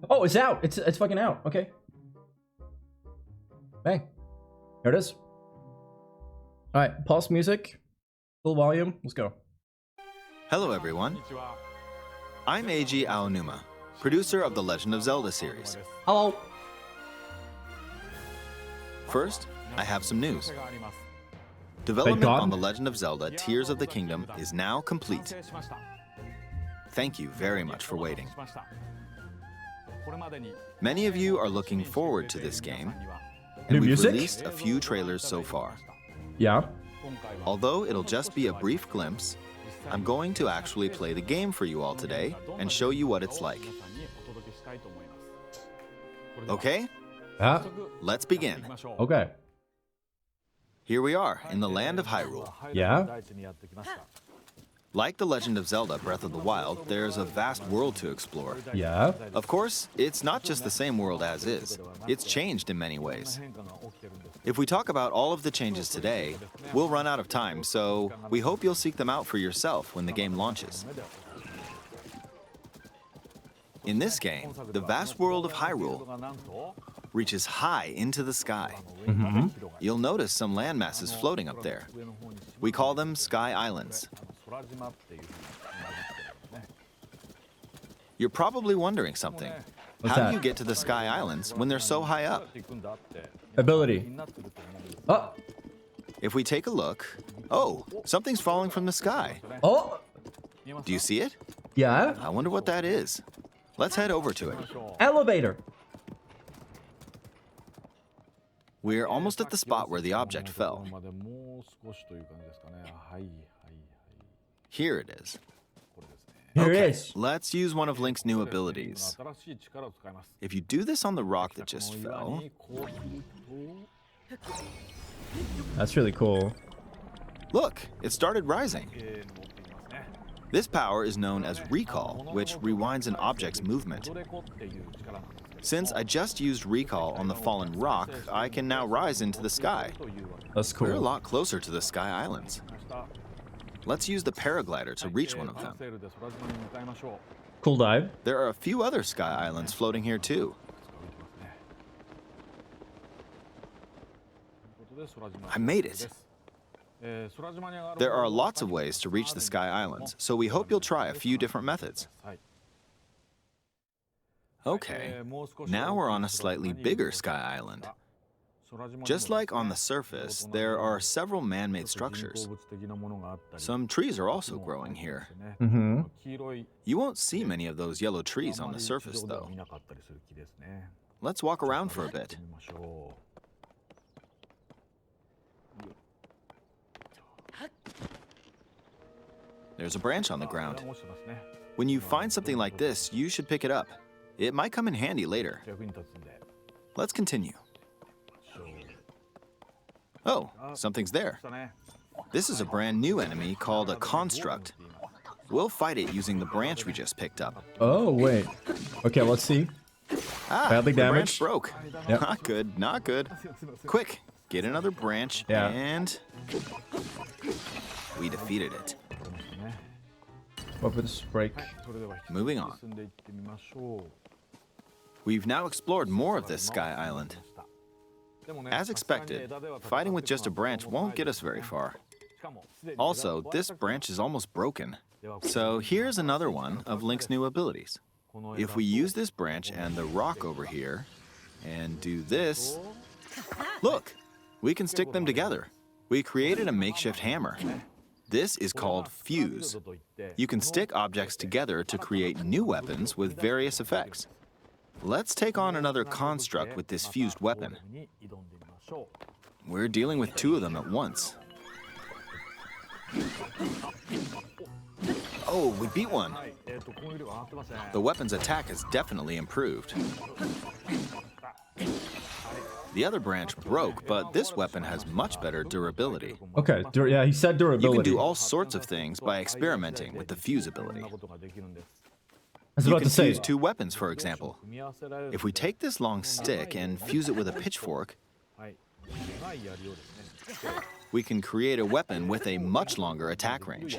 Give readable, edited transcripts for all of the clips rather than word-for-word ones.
Oh, it's out. It's fucking out. Okay. Bang. There it is. All right, pause music. Full volume. Let's go. Hello everyone. I'm Eiji Aonuma, producer of the Legend of Zelda series. Hello. First, I have some news. Development on The Legend of Zelda Tears of the Kingdom is now complete. Thank you very much for waiting. Many of you are looking forward to this game, and we've released a few trailers so far. Yeah. Although it'll just be a brief glimpse, I'm going to actually play the game for you all today and show you what it's like. Okay? Yeah. Let's begin. Okay. Here we are in the land of Hyrule. Yeah. Like The Legend of Zelda Breath of the Wild, there's a vast world to explore. Yeah. Of course, it's not just the same world as is. It's changed in many ways. If we talk about all of the changes today, we'll run out of time, so we hope you'll seek them out for yourself when the game launches. In this game, the vast world of Hyrule reaches high into the sky. You'll notice some landmasses floating up there. We call them Sky Islands. You're probably wondering something. How do you get to the Sky Islands when they're so high up? Ability. Oh. If we take a look, oh, something's falling from the sky. Oh. Do you see it? Yeah. I wonder what that is. Let's head over to it. Elevator. We're almost at the spot where the object fell. Here it is. Here Okay, it is. let's use one of Link's new abilities. If you do this on the rock that just fell, That's really cool. look, it started rising. This power is known as recall, which rewinds an object's movement. Since I just used recall on the fallen rock, I can now rise into the sky. That's cool. We're a lot closer to the Sky Islands. Let's use the paraglider to reach one of them. Cool dive. There are a few other Sky Islands floating here too. I made it. There are lots of ways to reach the Sky Islands, so we hope you'll try a few different methods. Okay, now we're on a slightly bigger Sky Island. Just like on the surface, there are several man-made structures. Some trees are also growing here. You won't see many of those yellow trees on the surface, though. Let's walk around for a bit. There's a branch on the ground. When you find something like this, you should pick it up. It might come in handy later. Let's continue. Oh, something's there. This is a brand new enemy called a construct. We'll fight it using the branch we just picked up. Oh, wait. Okay, let's see. Badly The branch damaged. broke. Yep. Not good, not good. Quick, get another branch and we defeated it. Weapons break. Moving on. We've now explored more of this Sky Island. As expected, fighting with just a branch won't get us very far. Also, this branch is almost broken. So here's another one of Link's new abilities. If we use this branch and the rock over here, and do this, look, we can stick them together. We created a makeshift hammer. This is called fuse. You can stick objects together to create new weapons with various effects. Let's take on another construct with this fused weapon. We're dealing with two of them at once. Oh, we beat one. The weapon's attack has definitely improved. The other branch broke, but this weapon has much better durability. Okay, yeah, he said durability. You can do all sorts of things by experimenting with the fuse ability. I was You about can to say. fuse two weapons, for example. If we take this long stick and fuse it with a pitchfork, we can create a weapon with a much longer attack range.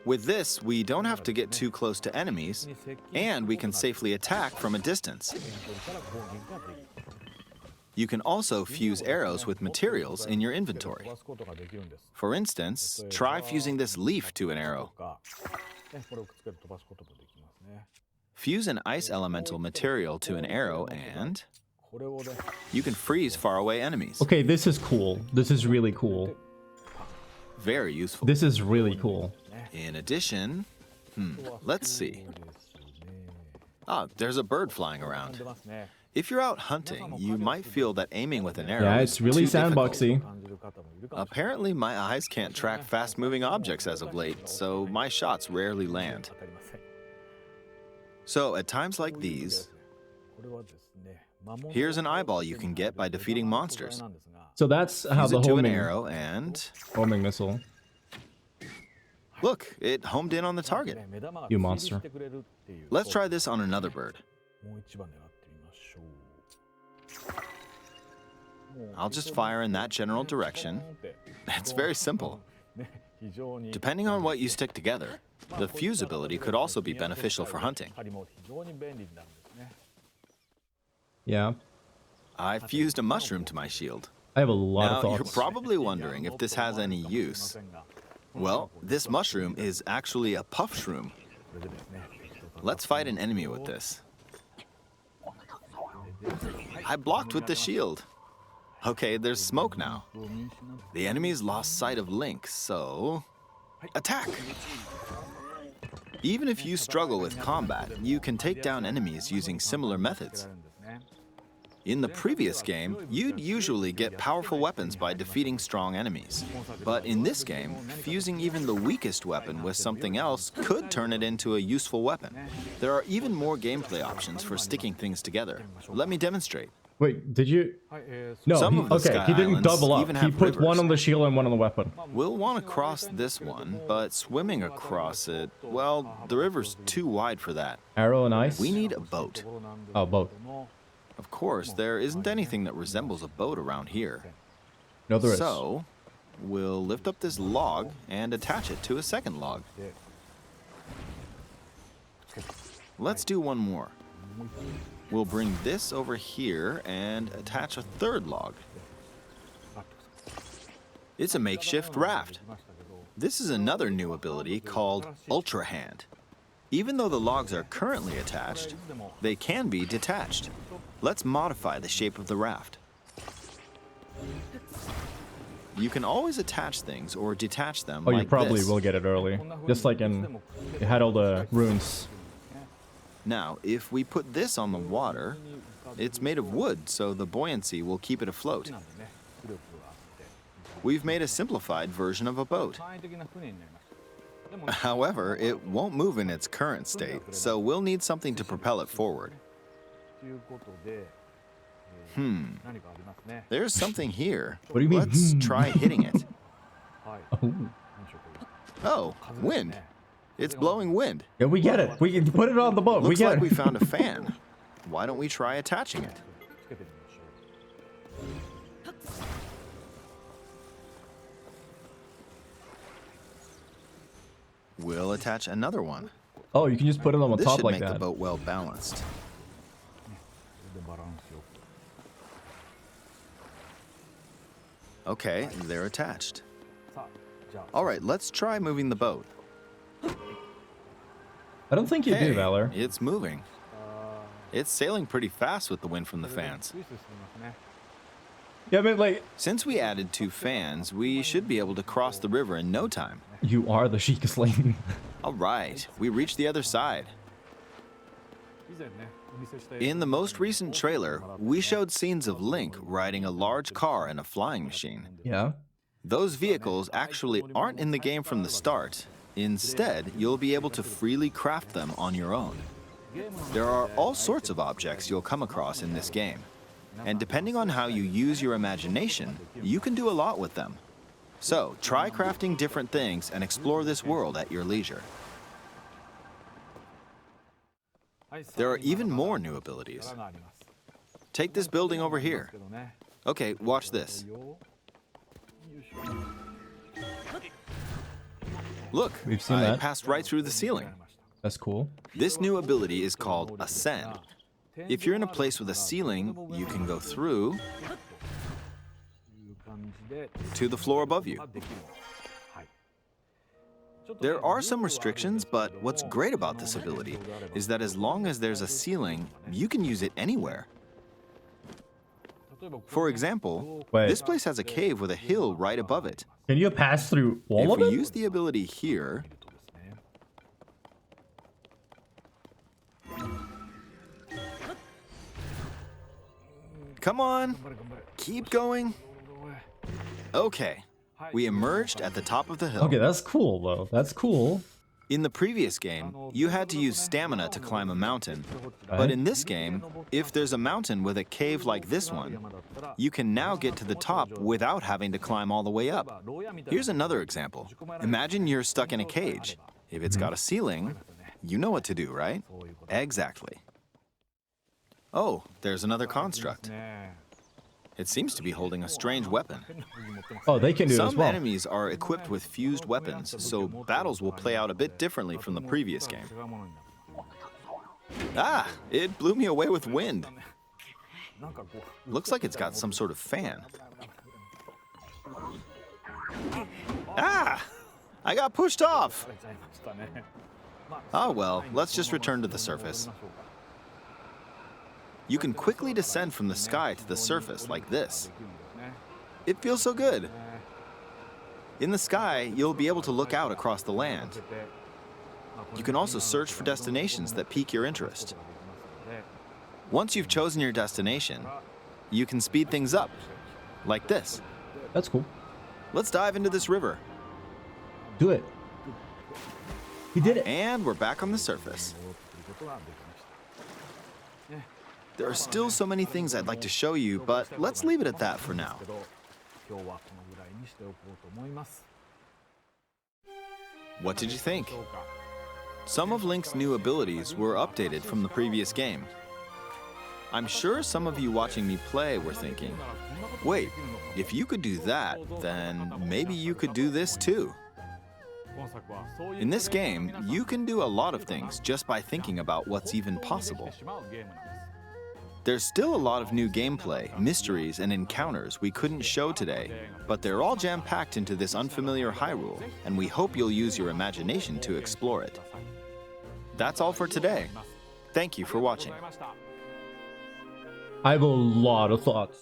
With this, we don't have to get too close to enemies, and we can safely attack from a distance. You can also fuse arrows with materials in your inventory. For instance, try fusing this leaf to an arrow. Fuse an ice elemental material to an arrow and you can freeze faraway enemies. Okay, this is cool. This is really cool. Very useful. This is really cool. In addition, let's see. Ah, there's a bird flying around. If you're out hunting, you might feel that aiming with an arrow Yeah, it's really is too difficult. sandboxy. Apparently, my eyes can't track fast-moving objects as of late, so my shots rarely land. So, at times like these, here's an eyeball you can get by defeating monsters. So that's how Use the it to an homing, arrow and... homing missile. Look, it homed in on the target. You monster. Let's try this on another bird. I'll just fire in that general direction. It's very simple. Depending on what you stick together, the fuse ability could also be beneficial for hunting. Yeah. I fused a mushroom to my shield. I have a lot of Now, thoughts. you're probably wondering if this has any use. Well, this mushroom is actually a puff shroom. Let's fight an enemy with this. I blocked with the shield. Okay, there's smoke now. The enemy's lost sight of Link, so... attack! Even if you struggle with combat, you can take down enemies using similar methods. In the previous game, you'd usually get powerful weapons by defeating strong enemies. But in this game, fusing even the weakest weapon with something else could turn it into a useful weapon. There are even more gameplay options for sticking things together. Let me demonstrate. Wait, did you? No, Some he, of the okay, Sky he didn't Islands double up. even He have put one rivers. on the shield and one on the weapon. We'll want to cross this one, but swimming across it, well, the river's too wide for that. Arrow and ice? We need a boat. Oh, boat. Of course, there isn't anything that resembles a boat around here. No, there is. So, we'll lift up this log and attach it to a second log. Let's do one more. We'll bring this over here and attach a third log. It's a makeshift raft. This is another new ability called Ultra Hand. Even though the logs are currently attached, they can be detached. Let's modify the shape of the raft. You can always attach things or detach them Oh, like you probably this. will get it early. Just like in... It had all the runes. Now, if we put this on the water, it's made of wood, so the buoyancy will keep it afloat. We've made a simplified version of a boat. However, it won't move in its current state, so we'll need something to propel it forward. There's something here. What do you mean, Let's try hitting it. Oh. Oh, wind. It's blowing wind. Yeah, we get it. We can put it on the boat. We Looks get like it. we found a fan. Why don't we try attaching it? We'll attach another one. Oh, you can just put it on the This top should like make that. the boat well balanced. Okay, they're attached. All right, let's try moving the boat. I don't think you Hey, do, Valor. it's moving. It's sailing pretty fast with the wind from the fans. Yeah, but like, Since we added 2 fans, we should be able to cross the river in no time. you are the Sheikah Slane. All right, we reached the other side. In the most recent trailer, we showed scenes of Link riding a large car and a flying machine. Yeah? Those vehicles actually aren't in the game from the start. Instead, you'll be able to freely craft them on your own. There are all sorts of objects you'll come across in this game. And depending on how you use your imagination, you can do a lot with them. So, try crafting different things and explore this world at your leisure. There are even more new abilities. Take this building over here. Okay, watch this. Look, We've seen I that. passed right through the ceiling. That's cool. This new ability is called Ascend. If you're in a place with a ceiling, you can go through to the floor above you. There are some restrictions, but what's great about this ability is that as long as there's a ceiling, you can use it anywhere. For example, Wait. this place has a cave with a hill right above it. Can you pass through all If of we them? use the ability here, come on, keep going. Okay, we emerged at the top of the hill. Okay, that's cool though. That's cool. In the previous game, you had to use stamina to climb a mountain. But in this game, if there's a mountain with a cave like this one, you can now get to the top without having to climb all the way up. Here's another example. Imagine you're stuck in a cage. If it's got a ceiling, you know what to do, right? Exactly. Oh, there's another construct. It seems to be holding a strange weapon. Oh, they can do it as Some well. enemies are equipped with fused weapons, so battles will play out a bit differently from the previous game. Ah, it blew me away with wind. Looks like it's got some sort of fan. Ah, I got pushed off. Ah, well, let's just return to the surface. You can quickly descend from the sky to the surface like this. It feels so good. In the sky, you'll be able to look out across the land. You can also search for destinations that pique your interest. Once you've chosen your destination, you can speed things up, like this. That's cool. Let's dive into this river. Do it. He did it. And we're back on the surface. There are still so many things I'd like to show you, but let's leave it at that for now. What did you think? Some of Link's new abilities were updated from the previous game. I'm sure some of you watching me play were thinking, wait, if you could do that, then maybe you could do this too. In this game, you can do a lot of things just by thinking about what's even possible. There's still a lot of new gameplay, mysteries, and encounters we couldn't show today, but they're all jam-packed into this unfamiliar Hyrule, and we hope you'll use your imagination to explore it. That's all for today. Thank you for watching. I have a lot of thoughts.